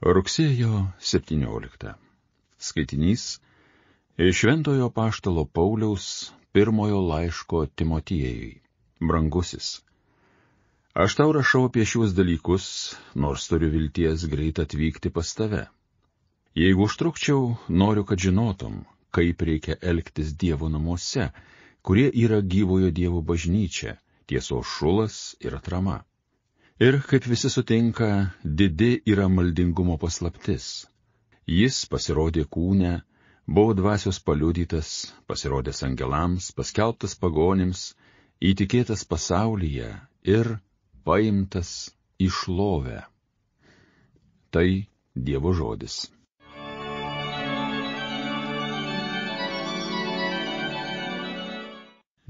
Rugsėjo 17. Skaitinys iš Šventojo Apaštalo Pauliaus pirmojo laiško Timotiejui. Brangusis, aš tau rašau apie šiuos dalykus, nors turiu vilties greit atvykti pas tave. Jeigu užtrukčiau, noriu, kad žinotum, kaip reikia elgtis Dievo namuose, kurie yra gyvojo Dievo bažnyčia, tiesos šulas ir atrama. Ir, kaip visi sutinka, didi yra maldingumo paslaptis. Jis pasirodė kūne, buvo dvasios paliudytas, pasirodęs angelams, paskelbtas pagonims, įtikėtas pasaulyje ir paimtas į šlovę. Tai Dievo žodis.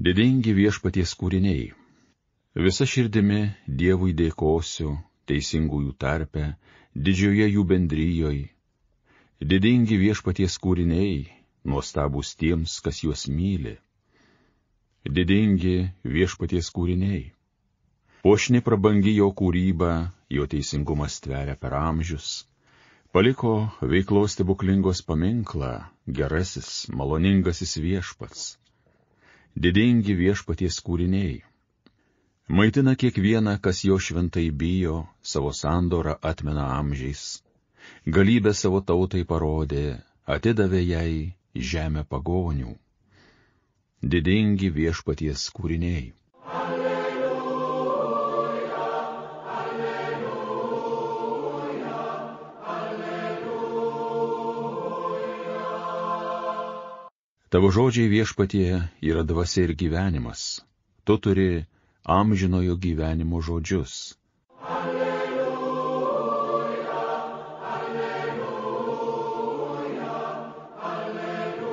Didingi viešpaties kūriniai. Visa širdimi Dievui dėkosiu, teisingųjų tarpe, didžioje jų bendryjoje. Didingi viešpaties kūriniai, nuostabūs tiems, kas juos myli. Didingi viešpaties kūriniai. Puošni prabangi jo kūryba, jo teisingumas tveria per amžius. Paliko veiklos stebuklingos paminklą, gerasis, maloningasis viešpats. Didingi viešpaties kūriniai. Maitina kiekvieną, kas jo šventai bijo, savo sandorą atmena amžiais. Galybę savo tautai parodė, atidavė jai žemę pagonių. Didingi viešpaties kūriniai. Alleluja, alleluja, alleluja. Tavo žodžiai viešpatie yra dvasia ir gyvenimas. Tu turi amžinojo gyvenimo žodžius. Alleluja, alleluja, alleluja.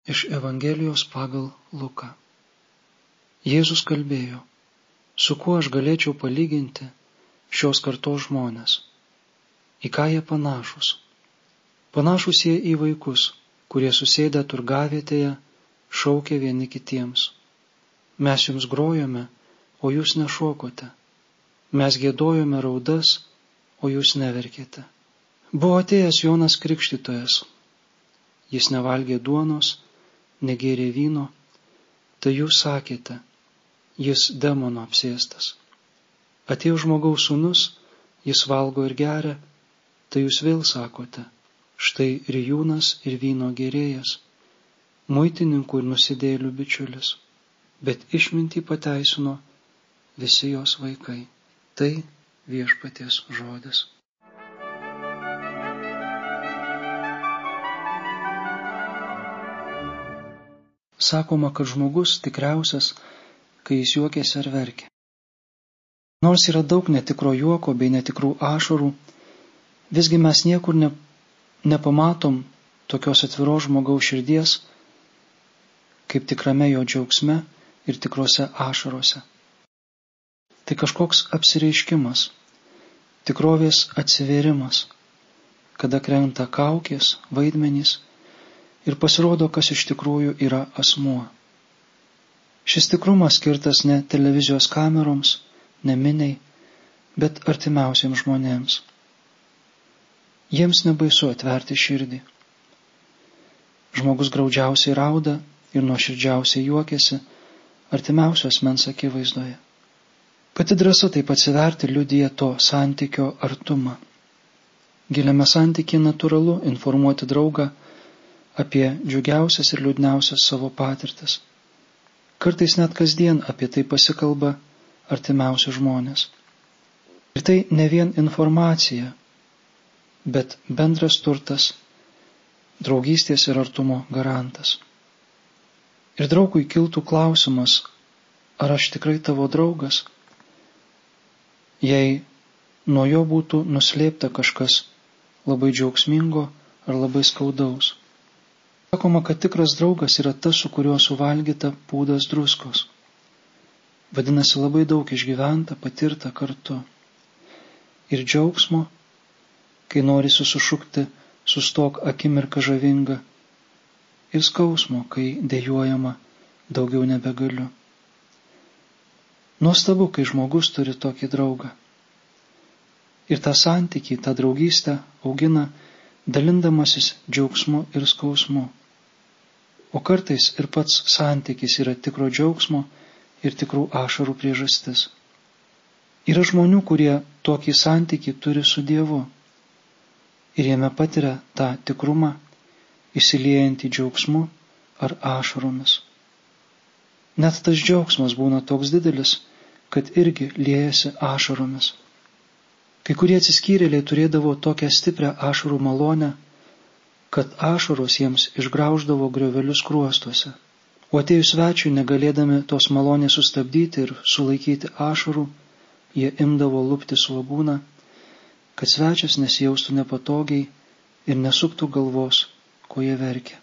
Iš Evangelijos pagal Luką. Jėzus kalbėjo, su kuo aš galėčiau palyginti šios kartos žmonės. Į ką jie panašus? Panašus jie į vaikus, kurie susėdę turgavietėje šaukė vieni kitiems. Mes jums grojome, o jūs nešokote. Mes giedojome raudas, o jūs neverkėte. Buvo atėjęs Jonas Krikštytojas. Jis nevalgė duonos, negėrė vyno, tai jūs sakėte, jis demono apsėstas. Atėjo žmogaus sūnus, jis valgo ir geria, tai jūs vėl sakote, štai rijūnas ir vyno gėrėjas, muitininkų ir nusidėjėlių bičiulis, bet išmintį pateisino visi jos vaikai. Tai viešpaties žodis. Sakoma, kad žmogus tikriausias, kai jis juokiasi ar verkia. Nors yra daug netikro juoko bei netikrų ašarų, visgi mes niekur nepamatom tokios atviros žmogaus širdies, kaip tikrame jo džiaugsme ir tikrose ašarose. Tai kažkoks apsireiškimas, tikrovės atsivėrimas, kada krenta kaukės, vaidmenys ir pasirodo, kas iš tikrųjų yra asmuo. Šis tikrumas skirtas ne televizijos kameroms, ne miniai, bet artimiausiems žmonėms. Jiems nebaisu atverti širdį. Žmogus graudžiausiai rauda ir nuoširdžiausiai juokiasi artimiausio asmens akivaizdoje. Pati drąsa taip atsiverti liudija to santykio artumą. Giliame santykyje natūralu informuoti draugą apie džiugiausias ir liūdniausias savo patirtis. Kartais net kasdien apie tai pasikalba artimiausi žmonės. Ir tai ne vien informacija, bet bendras turtas, draugystės ir artumo garantas. Ir draugui kiltų klausimas, ar aš tikrai tavo draugas, jei nuo jo būtų nuslėpta kažkas labai džiaugsmingo ar labai skaudaus. Sakoma, kad tikras draugas yra tas, su kuriuo suvalgyta pūdas druskos. Vadinasi, labai daug išgyventa, patirta kartu. Ir džiaugsmo, kai norisi sušukti, sustok akimirką žavinga, ir skausmo, kai dejuojama, daugiau nebegaliu. Nuostabu, kai žmogus turi tokį draugą. Ir tą santykį, tą draugystę augina dalindamasis džiaugsmu ir skausmu. O kartais ir pats santykis yra tikro džiaugsmo ir tikrų ašarų priežastis. Yra žmonių, kurie tokį santykį turi su Dievu ir jame patiria tą tikrumą, įsiliejantį džiaugsmu ar ašaromis. Net tas džiaugsmas būna toks didelis, kad irgi liejasi ašaromis. Kai kurie atsiskyrėliai turėdavo tokią stiprią ašarų malonę, kad ašaros jiems išgrauždavo griovelius skruostuose. O atėjus svečiui, negalėdami tos malonės sustabdyti ir sulaikyti ašarų, jie imdavo lupti svogūną, kad svečias nesijaustų nepatogiai ir nesuktų galvos, ko jie verkia.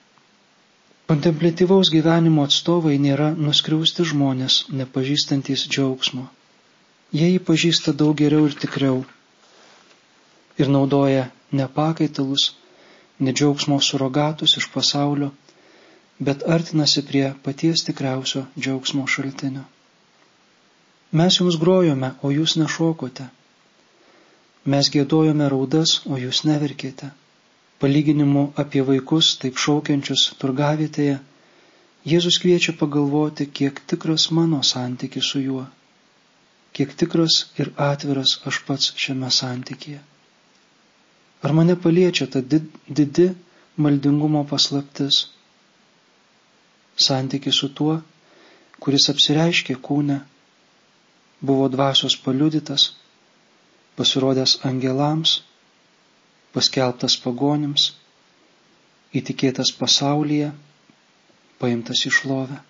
Kontempliatyvaus gyvenimo atstovai nėra nuskriausti žmonės, nepažįstantys džiaugsmo. Jie jį pažįsta daug geriau ir tikriau ir naudoja ne pakaitalus, ne džiaugsmo surogatus iš pasaulio, bet artinasi prie paties tikriausio džiaugsmo šaltinio. Mes jums grojome, o jūs nešokote. Mes giedojome raudas, o jūs neverkėte. Palyginimu apie vaikus, taip šaukiančius turgavietėje, Jėzus kviečia pagalvoti, kiek tikras mano santykis su juo, kiek tikras ir atviras aš pats šiame santykyje. Ar mane paliečia ta didi maldingumo paslaptis? Santykis su tuo, kuris apsireiškė kūne, buvo dvasios paliudytas, pasirodęs angelams, paskelbtas pagonims, įtikėtas pasaulyje, paimtas į šlovę.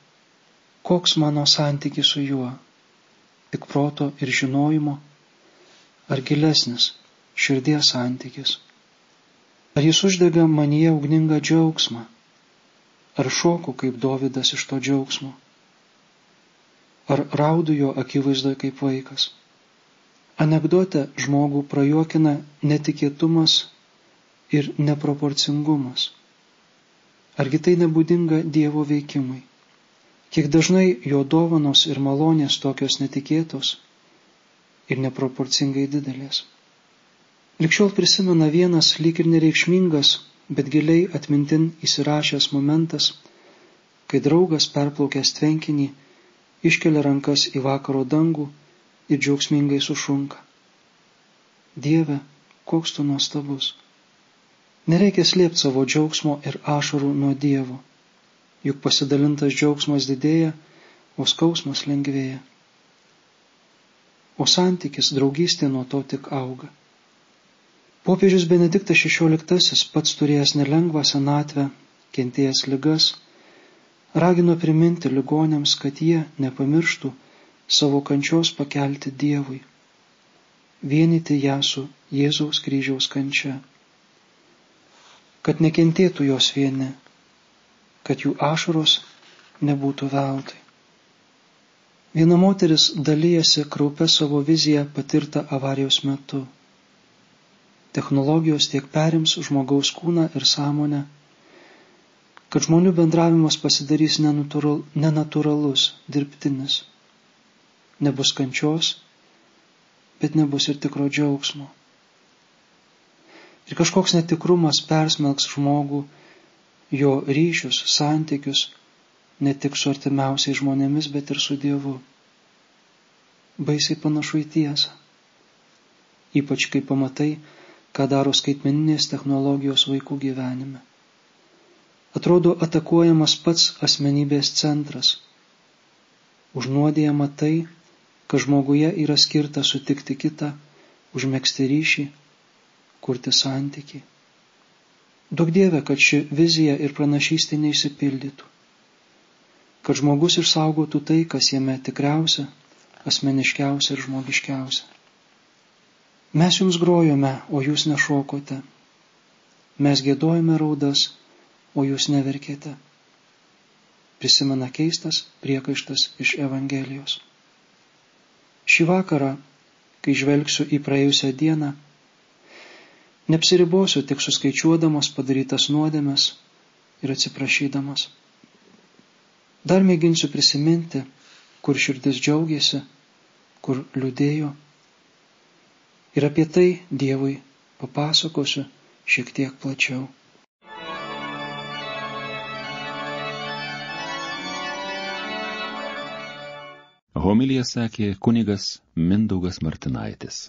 Koks mano santykis su juo? Tik proto ir žinojimo? Ar gilesnis širdies santykis? Ar jis uždega manyje ugningą džiaugsmą? Ar šoku kaip Dovydas iš to džiaugsmo? Ar raudu jo akivaizdoje kaip vaikas? Anekdote žmogų prajuokina netikėtumas ir neproporcingumas. Argi tai nebūdinga Dievo veikimui? Kiek dažnai jo dovanos ir malonės tokios netikėtos ir neproporcingai didelės. Likščiol prisimena vienas lyg ir nereikšmingas, bet giliai atmintin įsirašęs momentas, kai draugas perplaukęs tvenkinį iškelia rankas į vakaro dangų ir džiaugsmingai sušunka. Dieve, koks tu nuostabus. Nereikia slėpti savo džiaugsmo ir ašarų nuo Dievo, juk pasidalintas džiaugsmas didėja, o skausmas lengvėja. O santykis, draugystė nuo to tik auga. Popiežius Benediktas XVI, pats turėjęs nelengvą senatvę, kentėjęs ligas, ragino priminti ligoniams, kad jie nepamirštų savo kančios pakelti Dievui, vienyti ją su Jėzaus kryžiaus kančia, kad nekentėtų jos vieni, kad jų ašaros nebūtų veltui. Viena moteris dalyjasi kraupia savo viziją patirtą avarijos metu. Technologijos tiek perims žmogaus kūną ir sąmonę, kad žmonių bendravimas pasidarys nenatūralus, dirbtinis. Nebus kančios, bet nebus ir tikro džiaugsmo. Ir kažkoks netikrumas persmelks žmogų, jo ryšius, santykius, ne tik su artimiausiais žmonėmis, bet ir su Dievu. Baisiai panašu į tiesą. Ypač kai pamatai, ką daro skaitmeninės technologijos vaikų gyvenime. Atrodo atakuojamas pats asmenybės centras. Užnuodijama tai, kad žmoguje yra skirta sutikti kitą, užmegzti ryšį, kurti santykį. Duok Dieve, kad ši vizija ir pranašystė neišsipildytų. Kad žmogus išsaugotų tai, kas jame tikriausia, asmeniškiausia ir žmogiškiausia. Mes jums grojome, o jūs nešokote. Mes giedojame raudas, o jūs neverkėte. Prisimena keistas priekaištas iš Evangelijos. Šį vakarą, kai žvelgsiu į praėjusią dieną, neapsiribosiu tik suskaičiuodamas padarytas nuodėmes ir atsiprašydamas. Dar mėginsiu prisiminti, kur širdis džiaugiasi kur liūdėjo. Ir apie tai Dievui papasakosiu šiek tiek plačiau. Homiliją sakė kunigas Mindaugas Martinaitis.